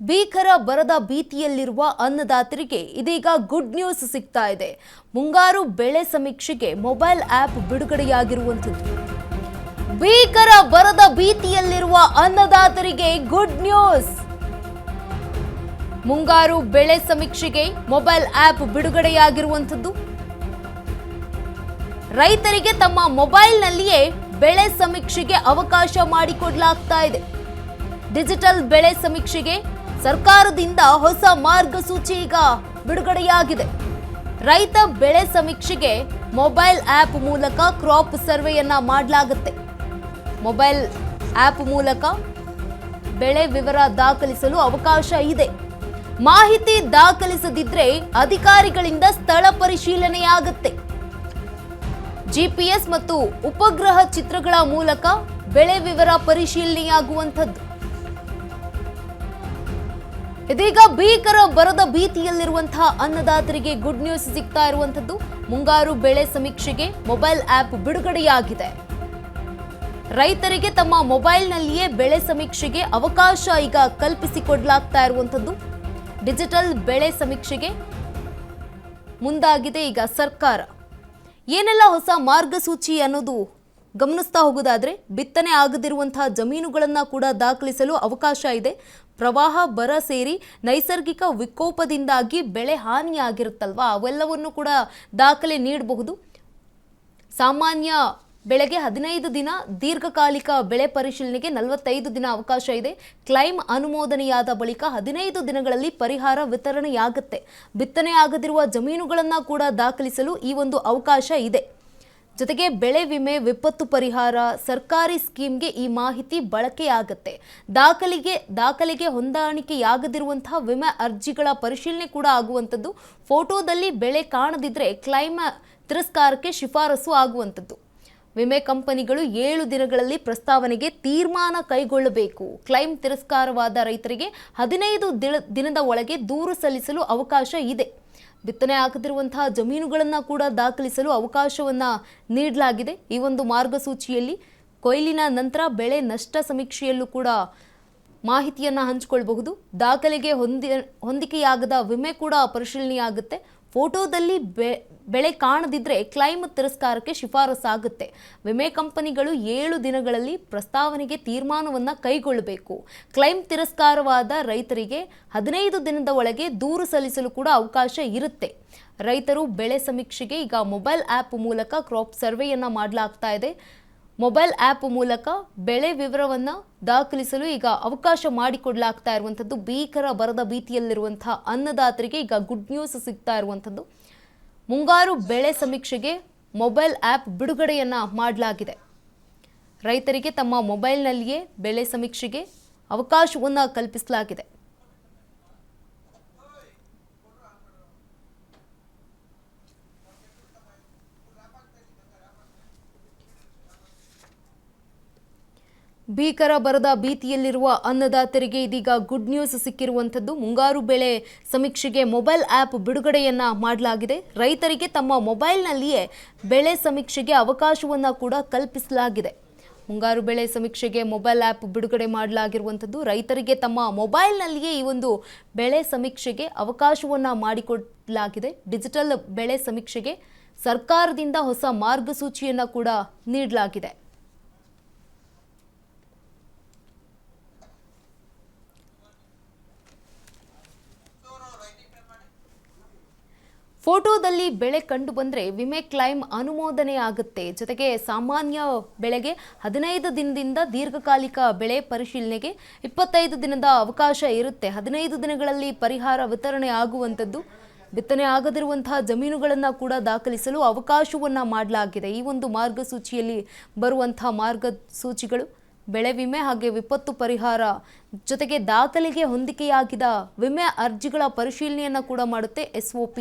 ಭೀಕರ ಬರದ ಭೀತಿಯಲ್ಲಿರುವ ಅನ್ನದಾತರಿಗೆ ಇದೀಗ ಗುಡ್ ನ್ಯೂಸ್ ಸಿಗ್ತಾ ಇದೆ. ಮುಂಗಾರು ಬೆಳೆ ಸಮೀಕ್ಷೆಗೆ ಮೊಬೈಲ್ ಆಪ್ ಬಿಡುಗಡೆಯಾಗಿರುವಂಥದ್ದು. ಭೀಕರ ಬರದ ಭೀತಿಯಲ್ಲಿರುವ ಅನ್ನದಾತರಿಗೆ ಗುಡ್ ನ್ಯೂಸ್. ಮುಂಗಾರು ಬೆಳೆ ಸಮೀಕ್ಷೆಗೆ ಮೊಬೈಲ್ ಆಪ್ ಬಿಡುಗಡೆಯಾಗಿರುವಂಥದ್ದು. ರೈತರಿಗೆ ತಮ್ಮ ಮೊಬೈಲ್ನಲ್ಲಿಯೇ ಬೆಳೆ ಸಮೀಕ್ಷೆಗೆ ಅವಕಾಶ ಮಾಡಿಕೊಡಲಾಗ್ತಾ ಇದೆ. ಡಿಜಿಟಲ್ ಬೆಳೆ ಸಮೀಕ್ಷೆಗೆ ಸರ್ಕಾರದಿಂದ ಹೊಸ ಮಾರ್ಗಸೂಚಿ ಈಗ ಬಿಡುಗಡೆಯಾಗಿದೆ. ರೈತ ಬೆಳೆ ಸಮೀಕ್ಷೆಗೆ ಮೊಬೈಲ್ ಆಪ್ ಮೂಲಕ ಕ್ರಾಪ್ ಸರ್ವೆಯನ್ನ ಮಾಡಲಾಗುತ್ತೆ. ಮೊಬೈಲ್ ಆಪ್ ಮೂಲಕ ಬೆಳೆ ವಿವರ ದಾಖಲಿಸಲು ಅವಕಾಶ ಇದೆ. ಮಾಹಿತಿ ದಾಖಲಿಸದಿದ್ರೆ ಅಧಿಕಾರಿಗಳಿಂದ ಸ್ಥಳ ಪರಿಶೀಲನೆಯಾಗುತ್ತೆ. ಜಿಪಿಎಸ್ ಮತ್ತು ಉಪಗ್ರಹ ಚಿತ್ರಗಳ ಮೂಲಕ ಬೆಳೆ ವಿವರ ಪರಿಶೀಲನೆಯಾಗುವಂಥದ್ದು. ಇದೀಗ ಭೀಕರ ಬರದ ಭೀತಿಯಲ್ಲಿರುವಂತಹ ಅನ್ನದಾತರಿಗೆ ಗುಡ್ ನ್ಯೂಸ್ ಸಿಗ್ತಾ ಇರುವಂಥದ್ದು. ಮುಂಗಾರು ಬೆಳೆ ಸಮೀಕ್ಷೆಗೆ ಮೊಬೈಲ್ ಆಪ್ ಬಿಡುಗಡೆಯಾಗಿದೆ. ರೈತರಿಗೆ ತಮ್ಮ ಮೊಬೈಲ್ನಲ್ಲಿಯೇ ಬೆಳೆ ಸಮೀಕ್ಷೆಗೆ ಅವಕಾಶ ಈಗ ಕಲ್ಪಿಸಿಕೊಡಲಾಗ್ತಾ ಇರುವಂಥದ್ದು. ಡಿಜಿಟಲ್ ಬೆಳೆ ಸಮೀಕ್ಷೆಗೆ ಮುಂದಾಗಿದೆ ಈಗ ಸರ್ಕಾರ. ಏನೆಲ್ಲ ಹೊಸ ಮಾರ್ಗಸೂಚಿ ಅನ್ನೋದು ಗಮನಿಸ್ತಾ ಹೋಗೋದಾದ್ರೆ, ಬಿತ್ತನೆ ಆಗದಿರುವಂತಹ ಜಮೀನುಗಳನ್ನು ಕೂಡ ದಾಖಲಿಸಲು ಅವಕಾಶ ಇದೆ. ಪ್ರವಾಹ, ಬರ ಸೇರಿ ನೈಸರ್ಗಿಕ ವಿಕೋಪದಿಂದಾಗಿ ಬೆಳೆ ಹಾನಿಯಾಗಿರುತ್ತಲ್ವಾ, ಅವೆಲ್ಲವನ್ನು ಕೂಡ ದಾಖಲೆ ನೀಡಬಹುದು. ಸಾಮಾನ್ಯ ಬೆಳೆಗೆ 15 ದಿನ, ದೀರ್ಘಕಾಲಿಕ ಬೆಳೆ ಪರಿಶೀಲನೆಗೆ 45 ದಿನ ಅವಕಾಶ ಇದೆ. ಕ್ಲೈಮ್ ಅನುಮೋದನೆಯಾದ ಬಳಿಕ 15 ದಿನಗಳಲ್ಲಿ ಪರಿಹಾರ ವಿತರಣೆಯಾಗುತ್ತೆ. ಬಿತ್ತನೆ ಆಗದಿರುವ ಜಮೀನುಗಳನ್ನು ಕೂಡ ದಾಖಲಿಸಲು ಈ ಒಂದು ಅವಕಾಶ ಇದೆ. ಜೊತೆಗೆ ಬೆಳೆ ವಿಮೆ, ವಿಪತ್ತು ಪರಿಹಾರ, ಸರ್ಕಾರಿ ಸ್ಕೀಮ್ಗೆ ಈ ಮಾಹಿತಿ ಬಳಕೆಯಾಗುತ್ತೆ. ದಾಖಲೆಗೆ ಹೊಂದಾಣಿಕೆಯಾಗದಿರುವಂತಹ ವಿಮೆ ಅರ್ಜಿಗಳ ಪರಿಶೀಲನೆ ಕೂಡ ಆಗುವಂಥದ್ದು. ಫೋಟೋದಲ್ಲಿ ಬೆಳೆ ಕಾಣದಿದ್ರೆ ಕ್ಲೈಮ್ ತಿರಸ್ಕಾರಕ್ಕೆ ಶಿಫಾರಸು ಆಗುವಂಥದ್ದು. ವಿಮೆ ಕಂಪನಿಗಳು 7 ದಿನಗಳಲ್ಲಿ ಪ್ರಸ್ತಾವನೆಗೆ ತೀರ್ಮಾನ ಕೈಗೊಳ್ಳಬೇಕು. ಕ್ಲೈಮ್ ತಿರಸ್ಕಾರವಾದ ರೈತರಿಗೆ 15 ದಿನದ ಒಳಗೆ ದೂರು ಸಲ್ಲಿಸಲು ಅವಕಾಶ ಇದೆ. ಬಿತ್ತನೆ ಆಗದಿರುವಂತಹ ಜಮೀನುಗಳನ್ನು ಕೂಡ ದಾಖಲಿಸಲು ಅವಕಾಶವನ್ನ ನೀಡಲಾಗಿದೆ. ಈ ಒಂದು ಮಾರ್ಗಸೂಚಿಯಲ್ಲಿ ಕೊಯ್ಲಿನ ನಂತರ ಬೆಳೆ ನಷ್ಟ ಸಮೀಕ್ಷೆಯಲ್ಲೂ ಕೂಡ ಮಾಹಿತಿಯನ್ನು ಹಂಚಿಕೊಳ್ಳಬಹುದು. ದಾಖಲೆಗೆ ಹೊಂದಿಕೆಯಾಗದ ವಿಮೆ ಕೂಡ ಪರಿಶೀಲನೆಯಾಗುತ್ತೆ. ಫೋಟೋದಲ್ಲಿ ಬೆಳೆ ಕಾಣದಿದ್ರೆ ಕ್ಲೈಮ್ ತಿರಸ್ಕಾರಕ್ಕೆ ಶಿಫಾರಸಾಗುತ್ತೆ. ವಿಮೆ ಕಂಪನಿಗಳು 7 ದಿನಗಳಲ್ಲಿ ಪ್ರಸ್ತಾವನೆಗೆ ತೀರ್ಮಾನವನ್ನು ಕೈಗೊಳ್ಳಬೇಕು. ಕ್ಲೈಮ್ ತಿರಸ್ಕಾರವಾದ ರೈತರಿಗೆ 15 ದಿನದ ಒಳಗೆ ದೂರು ಸಲ್ಲಿಸಲು ಕೂಡ ಅವಕಾಶ ಇರುತ್ತೆ. ರೈತರು ಬೆಳೆ ಸಮೀಕ್ಷೆಗೆ ಈಗ ಮೊಬೈಲ್ ಆ್ಯಪ್ ಮೂಲಕ ಕ್ರಾಪ್ ಸರ್ವೆಯನ್ನು ಮಾಡಲಾಗ್ತಾ ಇದೆ. ಮೊಬೈಲ್ ಆ್ಯಪ್ ಮೂಲಕ ಬೆಳೆ ವಿವರವನ್ನು ದಾಖಲಿಸಲು ಈಗ ಅವಕಾಶ ಮಾಡಿಕೊಡಲಾಗ್ತಾ ಇರುವಂಥದ್ದು. ಭೀಕರ ಬರದ ಭೀತಿಯಲ್ಲಿರುವಂತಹ ಅನ್ನದಾತರಿಗೆ ಈಗ ಗುಡ್ ನ್ಯೂಸ್ ಸಿಗ್ತಾ ಇರುವಂಥದ್ದು. ಮುಂಗಾರು ಬೆಳೆ ಸಮೀಕ್ಷೆಗೆ ಮೊಬೈಲ್ ಆ್ಯಪ್ ಬಿಡುಗಡೆಯನ್ನ ಮಾಡಲಾಗಿದೆ. ರೈತರಿಗೆ ತಮ್ಮ ಮೊಬೈಲ್ನಲ್ಲಿಯೇ ಬೆಳೆ ಸಮೀಕ್ಷೆಗೆ ಅವಕಾಶವನ್ನು ಕಲ್ಪಿಸಲಾಗಿದೆ. ಭೀಕರ ಬರದ ಭೀತಿಯಲ್ಲಿರುವ ಅನ್ನದಾತರಿಗೆ ಇದೀಗ ಗುಡ್ ನ್ಯೂಸ್ ಸಿಕ್ಕಿರುವಂಥದ್ದು. ಮುಂಗಾರು ಬೆಳೆ ಸಮೀಕ್ಷೆಗೆ ಮೊಬೈಲ್ ಆ್ಯಪ್ ಬಿಡುಗಡೆಯನ್ನ ಮಾಡಲಾಗಿದೆ. ರೈತರಿಗೆ ತಮ್ಮ ಮೊಬೈಲ್ನಲ್ಲಿಯೇ ಬೆಳೆ ಸಮೀಕ್ಷೆಗೆ ಅವಕಾಶವನ್ನು ಕೂಡ ಕಲ್ಪಿಸಲಾಗಿದೆ. ಮುಂಗಾರು ಬೆಳೆ ಸಮೀಕ್ಷೆಗೆ ಮೊಬೈಲ್ ಆ್ಯಪ್ ಬಿಡುಗಡೆ ಮಾಡಲಾಗಿರುವಂಥದ್ದು. ರೈತರಿಗೆ ತಮ್ಮ ಮೊಬೈಲ್ನಲ್ಲಿಯೇ ಈ ಒಂದು ಬೆಳೆ ಸಮೀಕ್ಷೆಗೆ ಅವಕಾಶವನ್ನು ಮಾಡಿಕೊಡಲಾಗಿದೆ. ಡಿಜಿಟಲ್ ಬೆಳೆ ಸಮೀಕ್ಷೆಗೆ ಸರ್ಕಾರದಿಂದ ಹೊಸ ಮಾರ್ಗಸೂಚಿಯನ್ನು ಕೂಡ ನೀಡಲಾಗಿದೆ. ಫೋಟೋದಲ್ಲಿ ಬೆಳೆ ಕಂಡು ಬಂದರೆ ವಿಮೆ ಕ್ಲೈಮ್ ಅನುಮೋದನೆ ಆಗುತ್ತೆ. ಜೊತೆಗೆ ಸಾಮಾನ್ಯ ಬೆಳೆಗೆ 15 ದಿನದಿಂದ ದೀರ್ಘಕಾಲಿಕ ಬೆಳೆ ಪರಿಶೀಲನೆಗೆ 25 ದಿನದ ಅವಕಾಶ ಇರುತ್ತೆ. 15 ದಿನಗಳಲ್ಲಿ ಪರಿಹಾರ ವಿತರಣೆ ಆಗುವಂಥದ್ದು. ಬಿತ್ತನೆ ಆಗದಿರುವಂತಹ ಜಮೀನುಗಳನ್ನು ಕೂಡ ದಾಖಲಿಸಲು ಅವಕಾಶವನ್ನು ಮಾಡಲಾಗಿದೆ. ಈ ಒಂದು ಮಾರ್ಗಸೂಚಿಯಲ್ಲಿ ಬರುವಂತಹ ಮಾರ್ಗಸೂಚಿಗಳು ಬೆಳೆ ವಿಮೆ ಹಾಗೆ ವಿಪತ್ತು ಪರಿಹಾರ, ಜೊತೆಗೆ ದಾಖಲೆಗೆ ಹೊಂದಿಕೆಯಾಗಿದ ವಿಮೆ ಅರ್ಜಿಗಳ ಪರಿಶೀಲನೆಯನ್ನು ಕೂಡ ಮಾಡುತ್ತೆ SOP.